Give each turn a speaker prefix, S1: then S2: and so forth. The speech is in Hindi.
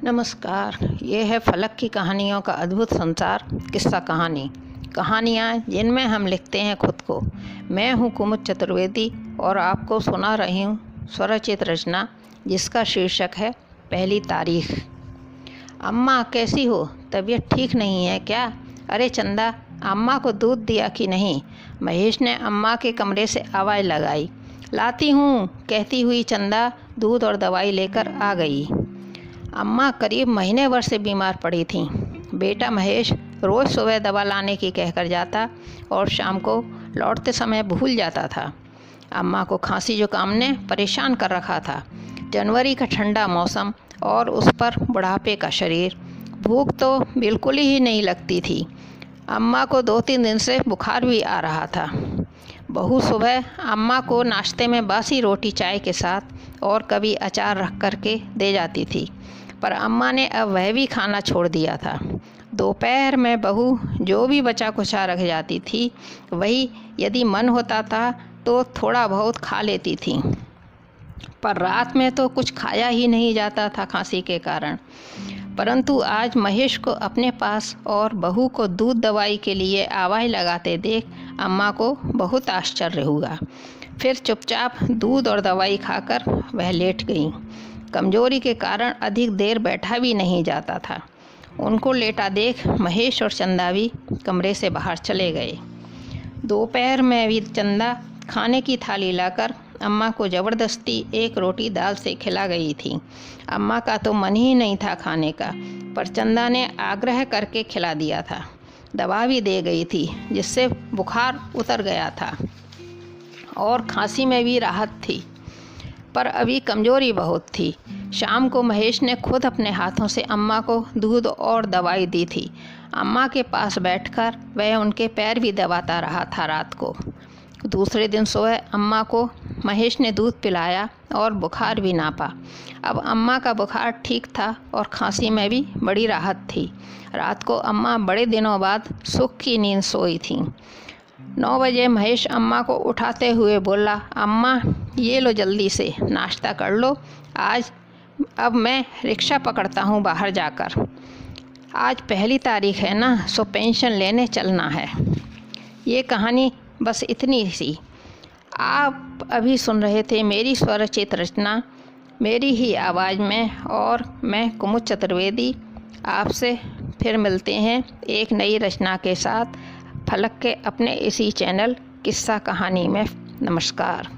S1: नमस्कार। ये है फलक की कहानियों का अद्भुत संसार, किस्सा कहानी। कहानियाँ जिनमें हम लिखते हैं खुद को। मैं हूँ कुमुद चतुर्वेदी और आपको सुना रही हूँ स्वरचित रचना जिसका शीर्षक है पहली तारीख। अम्मा कैसी हो? तबीयत ठीक नहीं है क्या? अरे चंदा, अम्मा को दूध दिया कि नहीं? महेश ने अम्मा के कमरे से आवाज़ लगाई। लाती हूँ, कहती हुई चंदा दूध और दवाई लेकर आ गई। अम्मा करीब महीने भर से बीमार पड़ी थीं। बेटा महेश रोज़ सुबह दवा लाने की कहकर जाता और शाम को लौटते समय भूल जाता था। अम्मा को खांसी जुकाम ने परेशान कर रखा था। जनवरी का ठंडा मौसम और उस पर बुढ़ापे का शरीर। भूख तो बिल्कुल ही नहीं लगती थी। अम्मा को 2-3 दिन से बुखार भी आ रहा था। बहू सुबह अम्मा को नाश्ते में बासी रोटी चाय के साथ और कभी अचार रख कर के दे जाती थी, पर अम्मा ने अब वह भी खाना छोड़ दिया था। दोपहर में बहू जो भी बचा कुचा रख जाती थी वही यदि मन होता था तो थोड़ा बहुत खा लेती थी, पर रात में तो कुछ खाया ही नहीं जाता था खांसी के कारण। परंतु आज महेश को अपने पास और बहू को दूध दवाई के लिए आवाज़ लगाते देख अम्मा को बहुत आश्चर्य हुआ। फिर चुपचाप दूध और दवाई खाकर वह लेट गई। कमजोरी के कारण अधिक देर बैठा भी नहीं जाता था। उनको लेटा देख महेश और चंदा भी कमरे से बाहर चले गए। दोपहर में भी चंदा खाने की थाली लाकर अम्मा को ज़बरदस्ती एक रोटी दाल से खिला गई थी। अम्मा का तो मन ही नहीं था खाने का, पर चंदा ने आग्रह करके खिला दिया था। दवा भी दे गई थी जिससे बुखार उतर गया था और खांसी में भी राहत थी, पर अभी कमजोरी बहुत थी। शाम को महेश ने खुद अपने हाथों से अम्मा को दूध और दवाई दी थी। अम्मा के पास बैठकर वह उनके पैर भी दबाता रहा था रात को। दूसरे दिन सुबह अम्मा को महेश ने दूध पिलाया और बुखार भी नापा। अब अम्मा का बुखार ठीक था और खांसी में भी बड़ी राहत थी। रात को अम्मा बड़े दिनों बाद सुख की नींद सोई थी। 9 बजे महेश अम्मा को उठाते हुए बोला, अम्मा ये लो जल्दी से नाश्ता कर लो। अब मैं रिक्शा पकड़ता हूँ बाहर जाकर। आज पहली तारीख है ना, सो पेंशन लेने चलना है। ये कहानी बस इतनी सी। आप अभी सुन रहे थे मेरी स्वरचित रचना मेरी ही आवाज़ में, और मैं कुमुद चतुर्वेदी आपसे फिर मिलते हैं एक नई रचना के साथ फलक के अपने इसी चैनल किस्सा कहानी में। नमस्कार।